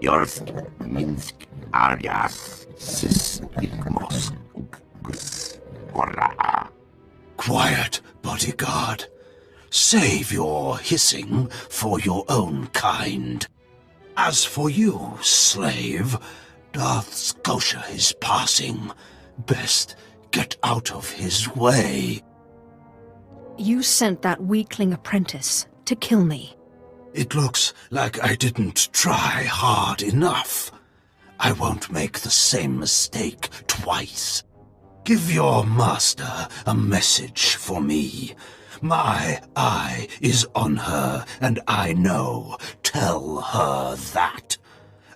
Yorsk Minsk Arias Sismos Ora. Quiet, bodyguard. Save your hissing for your own kind. As for you, slave, Darth Scotia is passing. Best get out of his way. You sent that weakling apprentice to kill me. It looks like I didn't try hard enough. I won't make the same mistake twice. Give your master a message for me. My eye is on her, and I know. Tell her that.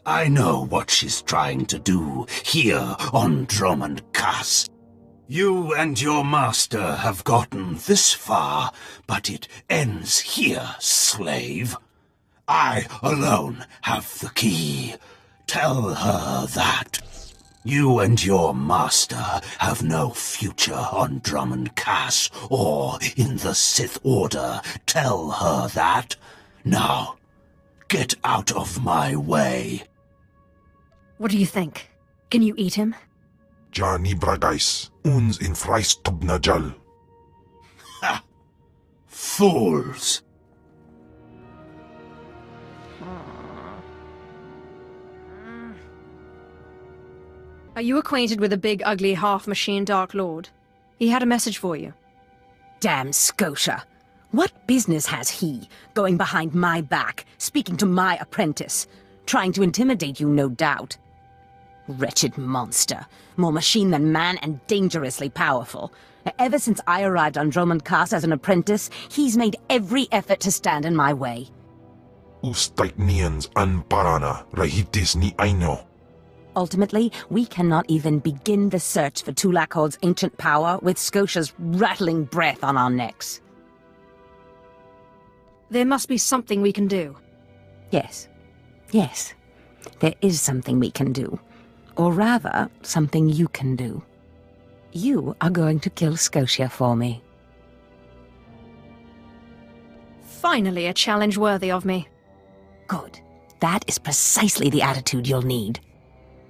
I know what she's trying to do here on Dromund Kaas. You and your master have gotten this far, but it ends here, slave. I alone have the key. Tell her that. You and your master have no future on Dromund Kaas or in the Sith Order. Tell her that. Now, get out of my way. What do you think? Can you eat him? Johnny Bragais, uns in Freistobnajal. Ha! Fools! Are you acquainted with the big, ugly, half-machine Dark Lord? He had a message for you. Damn Scotia! What business has he, going behind my back, speaking to my apprentice? Trying to intimidate you, no doubt. Wretched monster. More machine than man and dangerously powerful. Ever since I arrived on Dromund Kaas as an apprentice, he's made every effort to stand in my way. Ustaitnians an parana, rahitis ni aino. Ultimately, we cannot even begin the search for Tulakhod's ancient power with Scotia's rattling breath on our necks. There must be something we can do. Yes. Yes. There is something we can do. Or rather, something you can do. You are going to kill Scotia for me. Finally, a challenge worthy of me. Good. That is precisely the attitude you'll need.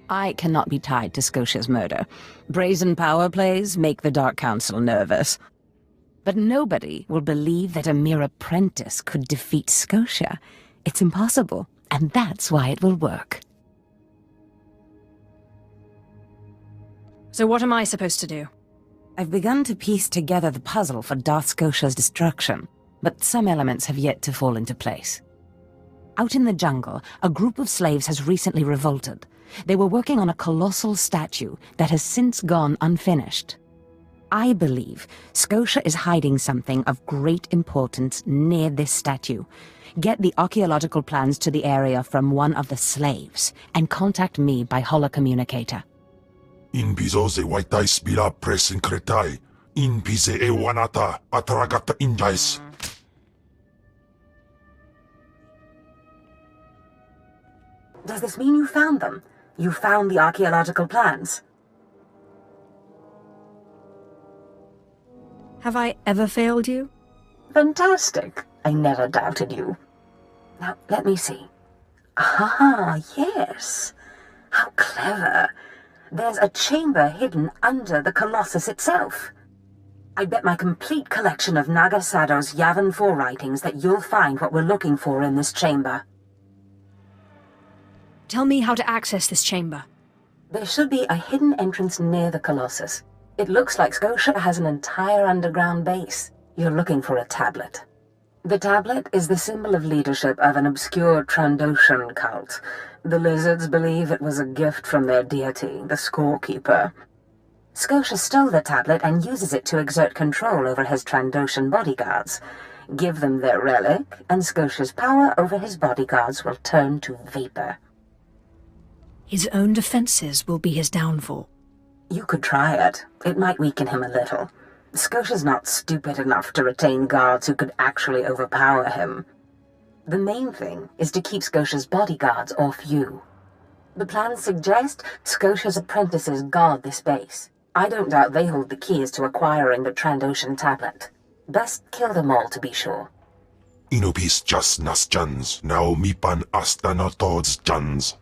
I cannot be tied to Scotia's murder. Brazen power plays make the Dark Council nervous. But nobody will believe that a mere apprentice could defeat Scotia. It's impossible, and that's why it will work. So what am I supposed to do? I've begun to piece together the puzzle for Darth Scotia's destruction, but some elements have yet to fall into place. Out in the jungle, a group of slaves has recently revolted. They were working on a colossal statue that has since gone unfinished. I believe Scotia is hiding something of great importance near this statue. Get the archaeological plans to the area from one of the slaves, and contact me by holocommunicator. In piso se waitai spila presincretai. In pise e wanata atragata injais. Does this mean you found them? You found the archaeological plans? Have I ever failed you? Fantastic. I never doubted you. Now, let me see. Ah, yes. How clever. There's a chamber hidden under the Colossus itself. I bet my complete collection of Naga Sado's Yavin 4 writings that you'll find what we're looking for in this chamber. Tell me how to access this chamber. There should be a hidden entrance near the Colossus. It looks like Scotia has an entire underground base. You're looking for a tablet. The tablet is the symbol of leadership of an obscure Trandoshan cult. The lizards believe it was a gift from their deity, the Scorekeeper. Scotia stole the tablet and uses it to exert control over his Trandoshan bodyguards. Give them their relic, and Scotia's power over his bodyguards will turn to vapor. His own defenses will be his downfall. You could try it. It might weaken him a little. Scotia's not stupid enough to retain guards who could actually overpower him. The main thing is to keep Scotia's bodyguards off you. The plans suggest Scotia's apprentices guard this base. I don't doubt they hold the keys to acquiring the Trandoshan tablet. Best kill them all to be sure. Inubis just nas jans, now mipan astana tods jans.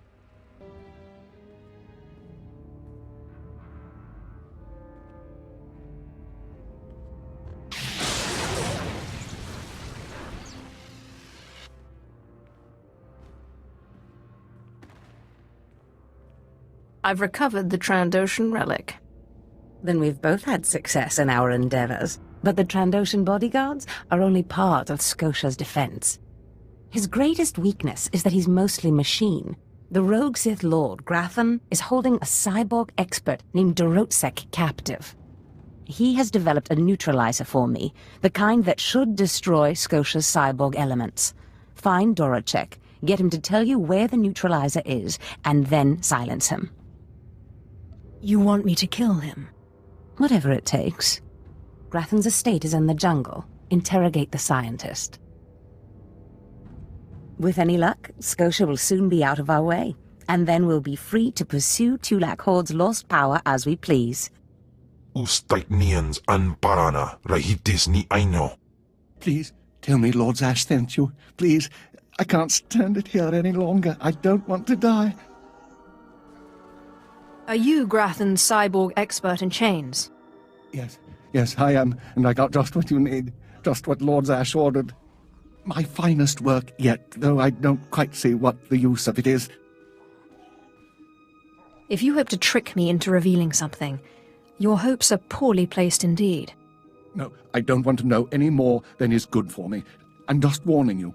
I've recovered the Trandoshan relic. Then we've both had success in our endeavors, but the Trandoshan bodyguards are only part of Scotia's defense. His greatest weakness is that he's mostly machine. The rogue Sith Lord, Grathan, is holding a cyborg expert named Dorotsek captive. He has developed a neutralizer for me, the kind that should destroy Scotia's cyborg elements. Find Dorotsek, get him to tell you where the neutralizer is, and then silence him. You want me to kill him? Whatever it takes. Grathan's estate is in the jungle. Interrogate the scientist. With any luck, Scotia will soon be out of our way, and then we'll be free to pursue Tulak Horde's lost power as we please. Ustait nians an parana, rahitis ni aino. Please, tell me Lord Zash sent you. Please, I can't stand it here any longer. I don't want to die. Are you Grathan's cyborg expert in chains? Yes, I am, and I got just what you need. Just what Lord Zash ordered. My finest work yet, though I don't quite see what the use of it is. If you hope to trick me into revealing something, your hopes are poorly placed indeed. No, I don't want to know any more than is good for me. I'm just warning you.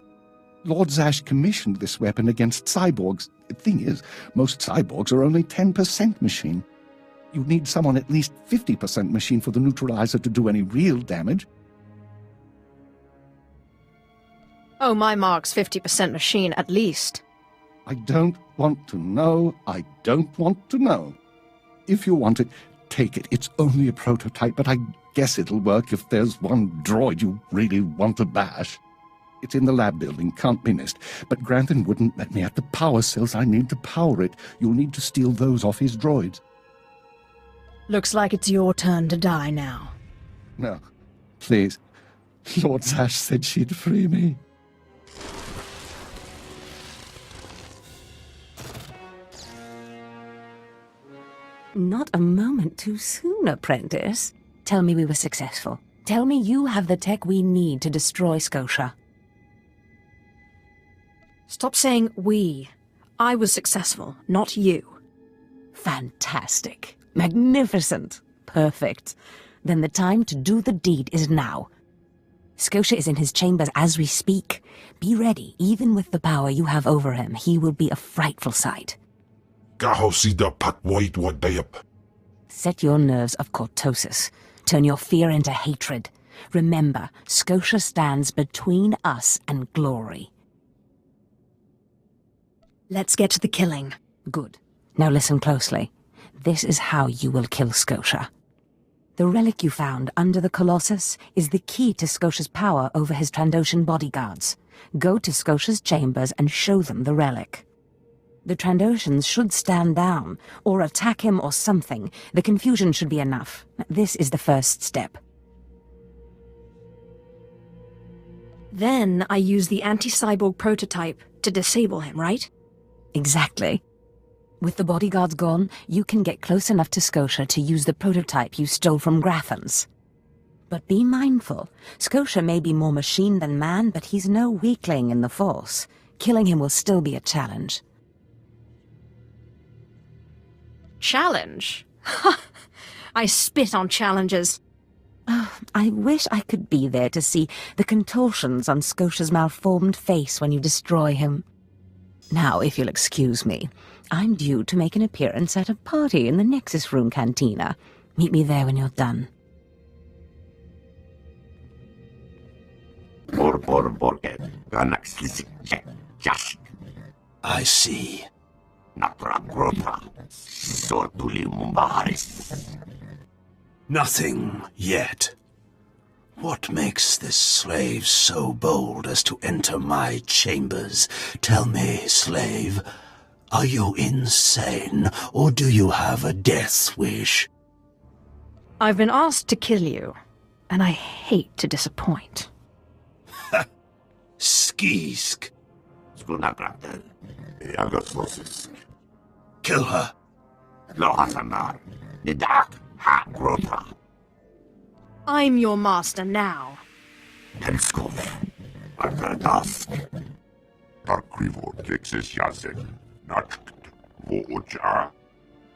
Lord Zash commissioned this weapon against cyborgs. The thing is, most cyborgs are only 10% machine. You need someone at least 50% machine for the neutralizer to do any real damage. Oh, my mark's 50% machine, at least. I don't want to know. I don't want to know. If you want it, take it. It's only a prototype, but I guess it'll work if there's one droid you really want to bash. It's in the lab building, can't be missed. But Grantham wouldn't let me have the power cells I need to power it. You'll need to steal those off his droids. Looks like it's your turn to die now. No, please. Lord Zash said she'd free me. Not a moment too soon, apprentice. Tell me we were successful. Tell me you have the tech we need to destroy Scotia. Stop saying we. I was successful, not you. Fantastic. Magnificent. Perfect. Then the time to do the deed is now. Scotia is in his chambers as we speak. Be ready. Even with the power you have over him, he will be a frightful sight. Kahosida patwoit wadayap. Set your nerves of cortosis. Turn your fear into hatred. Remember, Scotia stands between us and glory. Let's get to the killing. Good. Now listen closely. This is how you will kill Scotia. The relic you found under the Colossus is the key to Scotia's power over his Trandoshan bodyguards. Go to Scotia's chambers and show them the relic. The Trandoshans should stand down, or attack him or something. The confusion should be enough. This is the first step. Then I use the anti-cyborg prototype to disable him, right? Exactly. With the bodyguards gone, you can get close enough to Scotia to use the prototype you stole from Grathan's. But be mindful. Scotia may be more machine than man, but he's no weakling in the Force. Killing him will still be a challenge. Challenge? I spit on challenges. Oh, I wish I could be there to see the contortions on Scotia's malformed face when you destroy him. Now, if you'll excuse me, I'm due to make an appearance at a party in the Nexus Room Cantina. Meet me there when you're done. I see. Nothing yet. What makes this slave so bold as to enter my chambers? Tell me, slave, are you insane, or do you have a death wish? I've been asked to kill you, and I hate to disappoint. Skisk. Kill her. I'm your master now.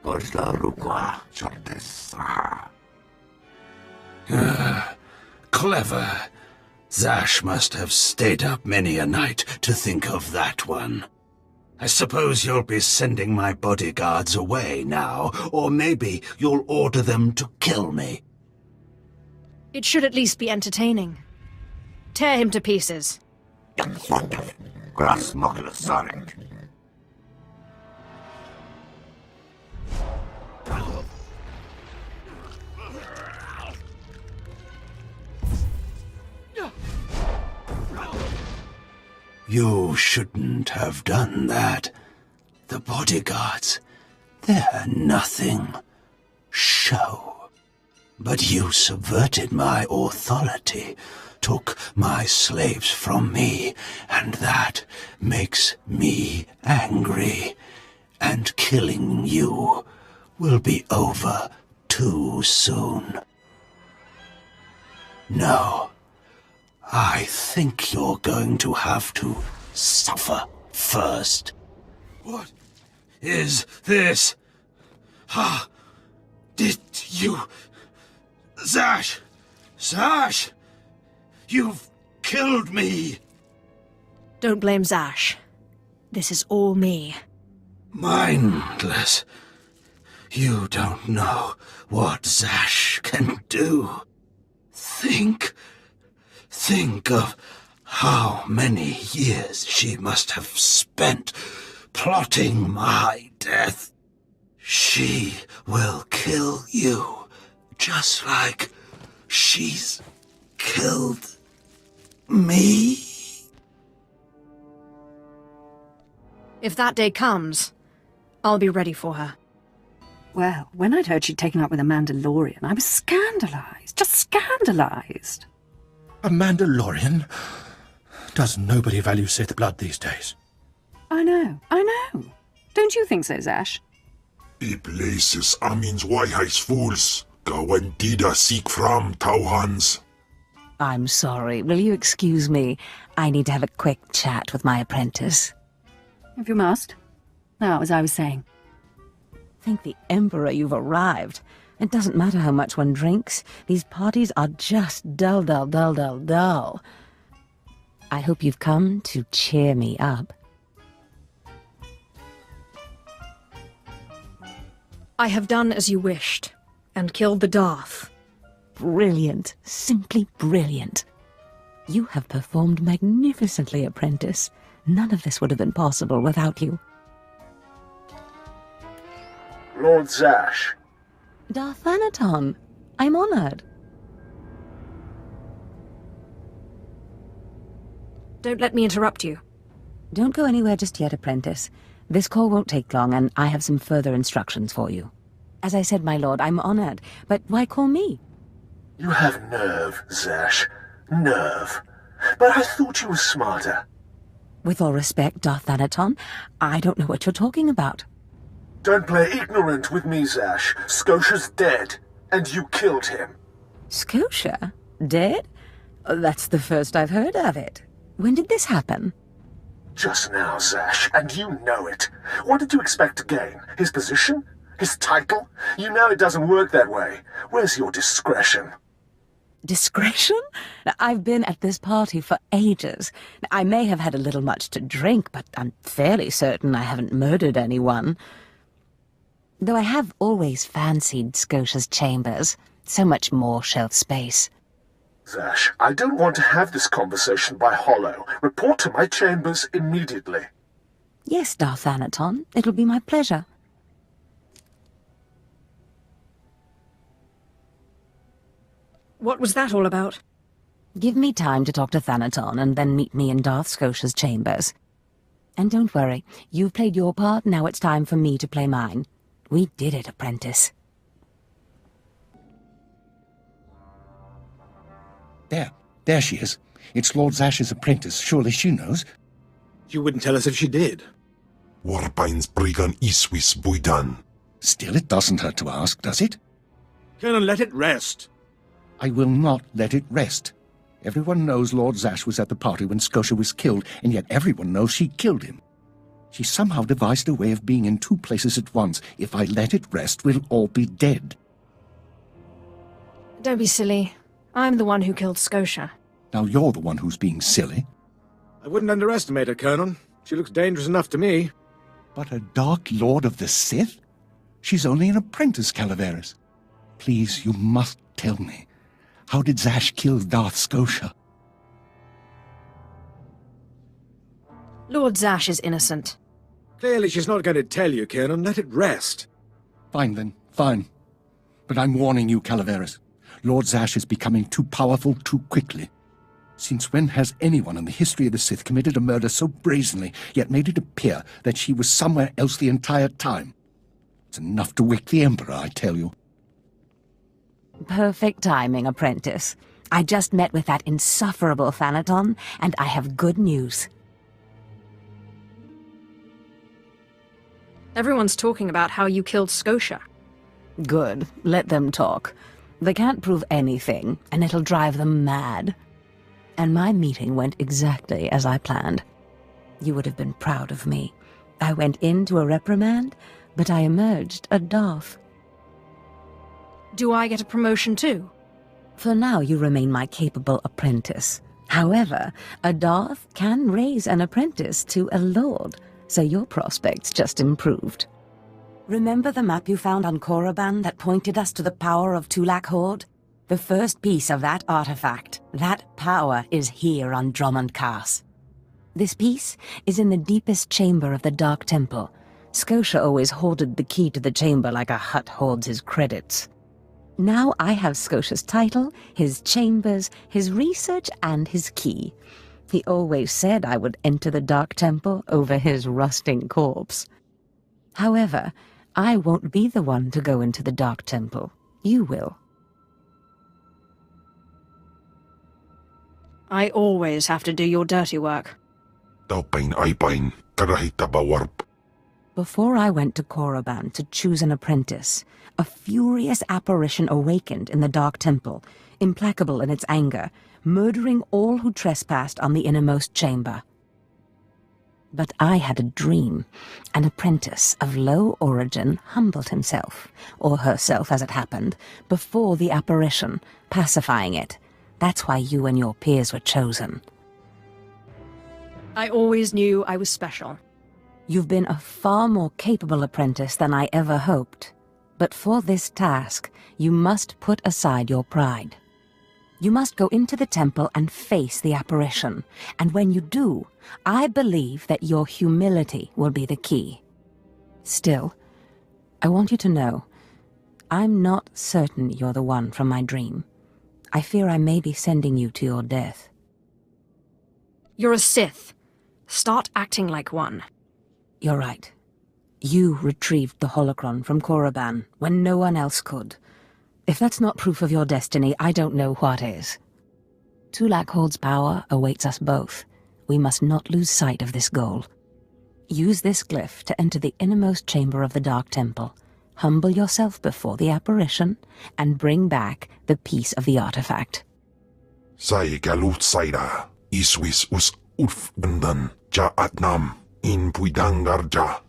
Rukwa Chotesa. Clever. Zash must have stayed up many a night to think of that one. I suppose you'll be sending my bodyguards away now, or maybe you'll order them to kill me. It should at least be entertaining. Tear him to pieces. Grass Mokulasonic. You shouldn't have done that. The bodyguards, they're nothing. Show. But you subverted my authority, took my slaves from me, and that makes me angry. And killing you will be over too soon. No. I think you're going to have to suffer first. What is this? Ha! Did you... Zash! Zash! You've killed me! Don't blame Zash. This is all me. Mindless. You don't know what Zash can do. Think of how many years she must have spent plotting my death. She will kill you, just like she's killed me. If that day comes, I'll be ready for her. Well, when I'd heard she'd taken up with a Mandalorian, I was scandalized. Just scandalized. A Mandalorian? Does nobody value Sith blood these days? I know. Don't you think so, Zash? I places amins wajhais fools. Gawendida seek from Tauhans. I'm sorry. Will you excuse me? I need to have a quick chat with my apprentice. If you must. Now, as I was saying. Thank the Emperor you've arrived. It doesn't matter how much one drinks. These parties are just dull, dull, dull, dull, dull. I hope you've come to cheer me up. I have done as you wished, and killed the Darth. Brilliant. Simply brilliant. You have performed magnificently, apprentice. None of this would have been possible without you. Lord Zash. Darth Anaton, I'm honored. Don't let me interrupt you. Don't go anywhere just yet, apprentice. This call won't take long, and I have some further instructions for you. As I said, my lord, I'm honored, but why call me? You have nerve, Zash. Nerve. But I thought you were smarter. With all respect, Darth Anaton, I don't know what you're talking about. Don't play ignorant with me, Zash. Scotia's dead, and you killed him. Scotia? Dead? That's the first I've heard of it. When did this happen? Just now, Zash, and you know it. What did you expect to gain? His position? His title? You know it doesn't work that way. Where's your discretion? Discretion? I've been at this party for ages. I may have had a little much to drink, but I'm fairly certain I haven't murdered anyone. Though I have always fancied Scotia's chambers. So much more shelf space. Zash, I don't want to have this conversation by hollow. Report to my chambers immediately. Yes, Darth Anaton. It'll be my pleasure. What was that all about? Give me time to talk to Thanaton, and then meet me in Darth Scotia's chambers. And don't worry, you've played your part, now it's time for me to play mine. We did it, apprentice. There she is. It's Lord Zash's apprentice. Surely she knows. You wouldn't tell us if she did. Warpines brigan iswis buidan. Still, it doesn't hurt to ask, does it? Colonel, let it rest. I will not let it rest. Everyone knows Lord Zash was at the party when Scotia was killed, and yet everyone knows she killed him. She somehow devised a way of being in two places at once. If I let it rest, we'll all be dead. Don't be silly. I'm the one who killed Scotia. Now you're the one who's being silly. I wouldn't underestimate her, Colonel. She looks dangerous enough to me. But a Dark Lord of the Sith? She's only an apprentice, Calaveras. Please, you must tell me. How did Zash kill Darth Scotia? Lord Zash is innocent. Clearly she's not going to tell you, Colonel. Let it rest. Fine then, fine. But I'm warning you, Calaveras. Lord Zash is becoming too powerful too quickly. Since when has anyone in the history of the Sith committed a murder so brazenly, yet made it appear that she was somewhere else the entire time? It's enough to wake the Emperor, I tell you. Perfect timing, apprentice. I just met with that insufferable Thanaton, and I have good news. Everyone's talking about how you killed Scotia. Good. Let them talk. They can't prove anything, and it'll drive them mad. And my meeting went exactly as I planned. You would have been proud of me. I went into a reprimand, but I emerged a Darth. Do I get a promotion too? For now, you remain my capable apprentice. However, a Darth can raise an apprentice to a lord, so your prospects just improved. Remember the map you found on Korriban that pointed us to the power of Tulak Horde? The first piece of that artifact, that power, is here on Dromund Kaas. This piece is in the deepest chamber of the Dark Temple. Scotia always hoarded the key to the chamber like a Hutt hoards his credits. Now I have Scotia's title, his chambers, his research, and his key. He always said I would enter the Dark Temple over his rusting corpse. However, I won't be the one to go into the Dark Temple. You will. I always have to do your dirty work. Before I went to Korriban to choose an apprentice, a furious apparition awakened in the Dark Temple, implacable in its anger, murdering all who trespassed on the innermost chamber. But I had a dream. An apprentice of low origin humbled himself, or herself as it happened, before the apparition, pacifying it. That's why you and your peers were chosen. I always knew I was special. You've been a far more capable apprentice than I ever hoped. But for this task, you must put aside your pride. You must go into the temple and face the apparition. And when you do, I believe that your humility will be the key. Still, I want you to know, I'm not certain you're the one from my dream. I fear I may be sending you to your death. You're a Sith. Start acting like one. You're right. You retrieved the holocron from Korriban when no one else could. If that's not proof of your destiny, I don't know what is. Tulak Horde's power awaits us both. We must not lose sight of this goal. Use this glyph to enter the innermost chamber of the Dark Temple. Humble yourself before the apparition, and bring back the piece of the artifact. Sai galut saira, iswis us ulfgundan, ja atnam, in puidangarja.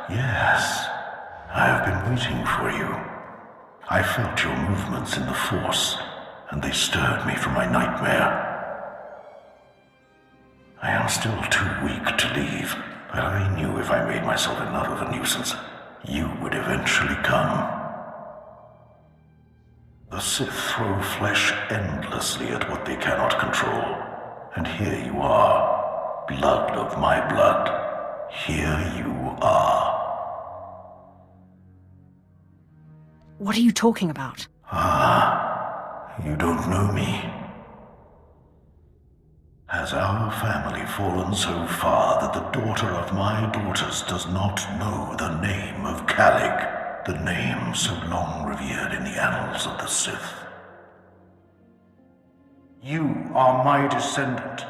Yes. I have been waiting for you. I felt your movements in the Force, and they stirred me from my nightmare. I am still too weak to leave, but I knew if I made myself enough of a nuisance, you would eventually come. The Sith throw flesh endlessly at what they cannot control, and here you are, blood of my blood. Here you are. What are you talking about? You don't know me. Has our family fallen so far that the daughter of my daughters does not know the name of Calic, the name so long revered in the annals of the Sith? You are my descendant.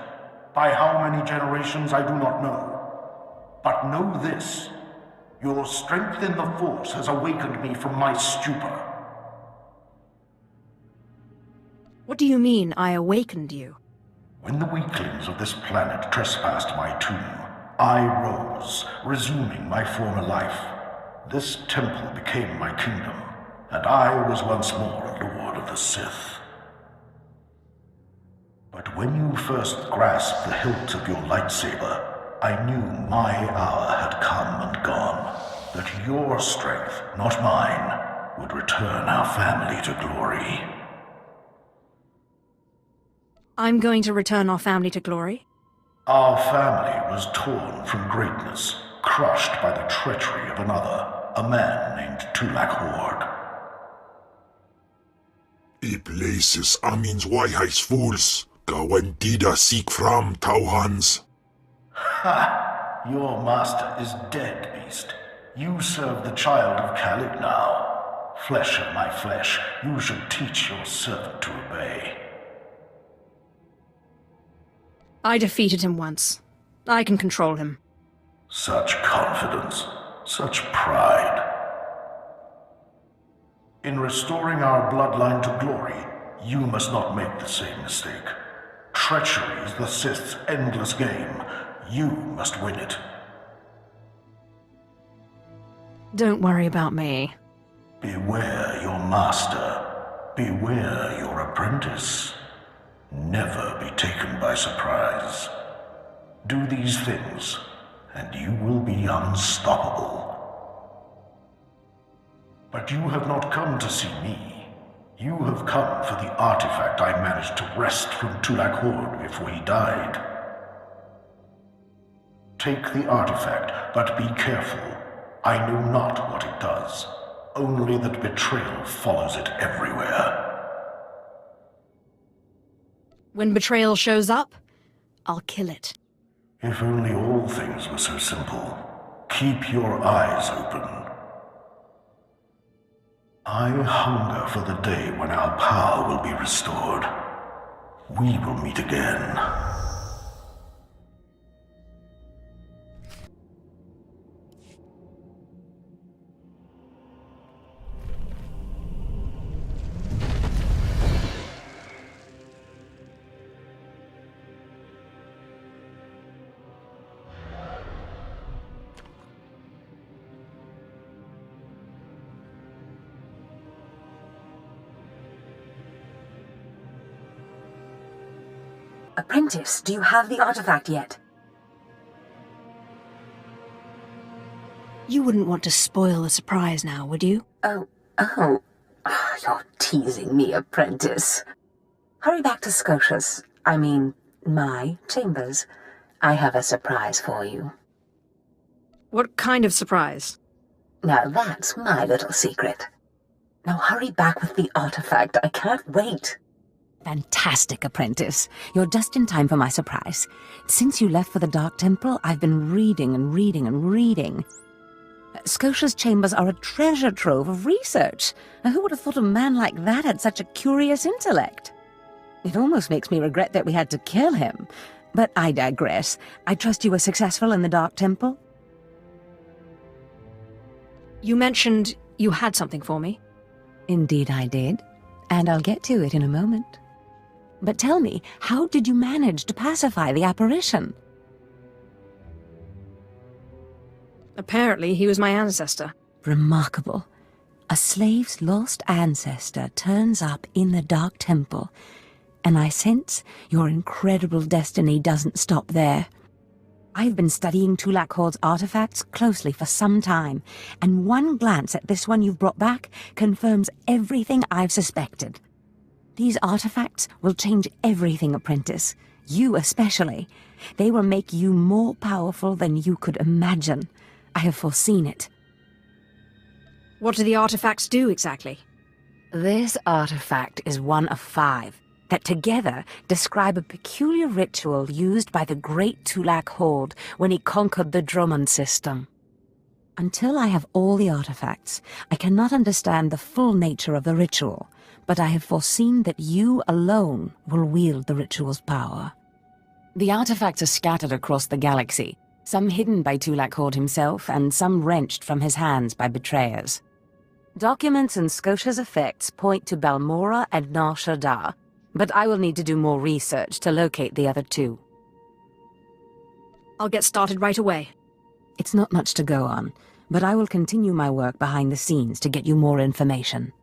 By how many generations, I do not know. But know this. Your strength in the Force has awakened me from my stupor. What do you mean, I awakened you? When the weaklings of this planet trespassed my tomb, I rose, resuming my former life. This temple became my kingdom, and I was once more a lord of the Sith. But when you first grasped the hilt of your lightsaber, I knew my hour had come and gone, that your strength, not mine, would return our family to glory. I'm going to return our family to glory? Our family was torn from greatness, crushed by the treachery of another, a man named Tulak Hord. I places Amin's Waiheis fools, Gawendida seek from Tauhans. Ha! Your master is dead, beast. You serve the child of Calic now. Flesh of my flesh, you should teach your servant to obey. I defeated him once. I can control him. Such confidence, such pride. In restoring our bloodline to glory, you must not make the same mistake. Treachery is the Sith's endless game. You must win it. Don't worry about me. Beware your master. Beware your apprentice. Never be taken by surprise. Do these things, and you will be unstoppable. But you have not come to see me. You have come for the artifact I managed to wrest from Tulak Hord before he died. Take the artifact, but be careful. I know not what it does, only that betrayal follows it everywhere. When betrayal shows up, I'll kill it. If only all things were so simple. Keep your eyes open. I hunger for the day when our power will be restored. We will meet again. Apprentice, do you have the artifact yet? You wouldn't want to spoil the surprise now, would you? Oh. You're teasing me, Apprentice. Hurry back to Scotia's, my chambers. I have a surprise for you. What kind of surprise? Now that's my little secret. Now hurry back with the artifact. I can't wait. Fantastic, Apprentice. You're just in time for my surprise. Since you left for the Dark Temple, I've been reading and reading and reading. Scotia's chambers are a treasure trove of research. Now, who would have thought a man like that had such a curious intellect? It almost makes me regret that we had to kill him. But I digress. I trust you were successful in the Dark Temple? You mentioned you had something for me. Indeed I did. And I'll get to it in a moment. But tell me, how did you manage to pacify the apparition? Apparently, he was my ancestor. Remarkable. A slave's lost ancestor turns up in the Dark Temple, and I sense your incredible destiny doesn't stop there. I've been studying Tulak Hord's artifacts closely for some time, and one glance at this one you've brought back confirms everything I've suspected. These artifacts will change everything, Apprentice. You especially. They will make you more powerful than you could imagine. I have foreseen it. What do the artifacts do exactly? This artifact is one of 5. that together describe a peculiar ritual used by the great Tulak Horde when he conquered the Dromund system. Until I have all the artifacts, I cannot understand the full nature of the ritual, but I have foreseen that you alone will wield the ritual's power. The artifacts are scattered across the galaxy, some hidden by Tulak Horde himself, and some wrenched from his hands by betrayers. Documents and Scotia's effects point to Balmora and Nar Shaddaa, but I will need to do more research to locate the other two. I'll get started right away. It's not much to go on, but I will continue my work behind the scenes to get you more information.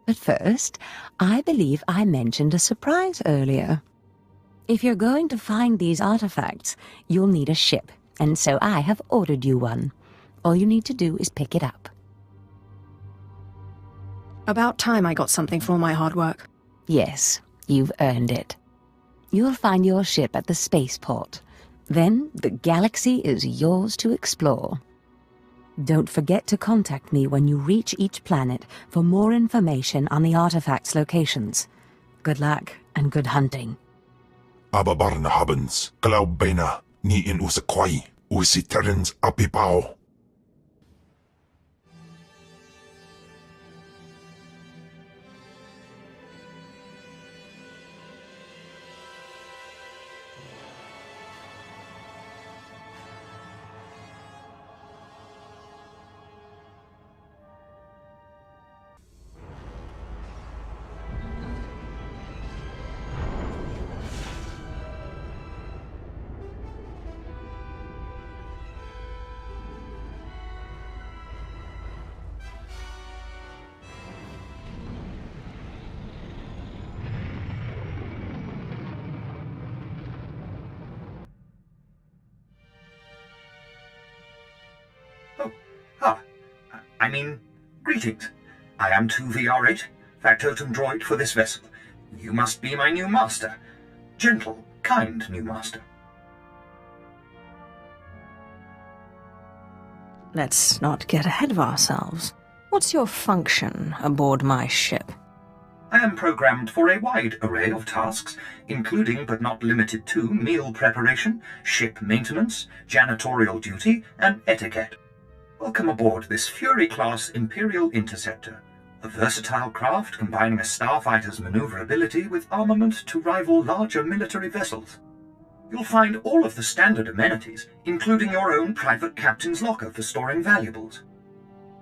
But first, I believe I mentioned a surprise earlier. If you're going to find these artifacts, you'll need a ship, and so I have ordered you one. All you need to do is pick it up. About time I got something for all my hard work. Yes, you've earned it. You'll find your ship at the spaceport. Then the galaxy is yours to explore. Don't forget to contact me when you reach each planet for more information on the artifacts' locations. Good luck and good hunting. Ababarna habens, Glaubena, ni in usakwai, usi terens apipao. Greetings. I am 2VR8, factotum droid for this vessel. You must be my new master. Gentle, kind new master. Let's not get ahead of ourselves. What's your function aboard my ship? I am programmed for a wide array of tasks, including but not limited to meal preparation, ship maintenance, janitorial duty, and etiquette. Welcome aboard this Fury-class Imperial Interceptor, a versatile craft combining a starfighter's maneuverability with armament to rival larger military vessels. You'll find all of the standard amenities, including your own private captain's locker for storing valuables.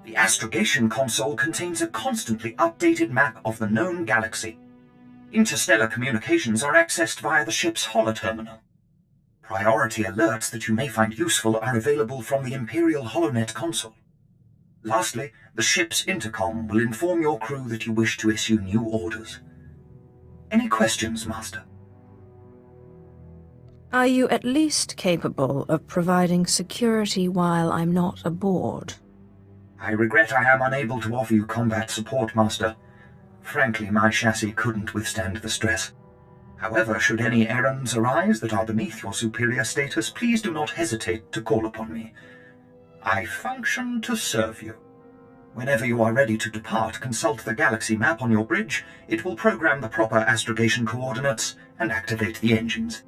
The astrogation console contains a constantly updated map of the known galaxy. Interstellar communications are accessed via the ship's holoterminal. Priority alerts that you may find useful are available from the Imperial HoloNet console. Lastly, the ship's intercom will inform your crew that you wish to issue new orders. Any questions, Master? Are you at least capable of providing security while I'm not aboard? I regret I am unable to offer you combat support, Master. Frankly, my chassis couldn't withstand the stress. However, should any errands arise that are beneath your superior status, please do not hesitate to call upon me. I function to serve you. Whenever you are ready to depart, consult the galaxy map on your bridge. It will program the proper astrogation coordinates and activate the engines.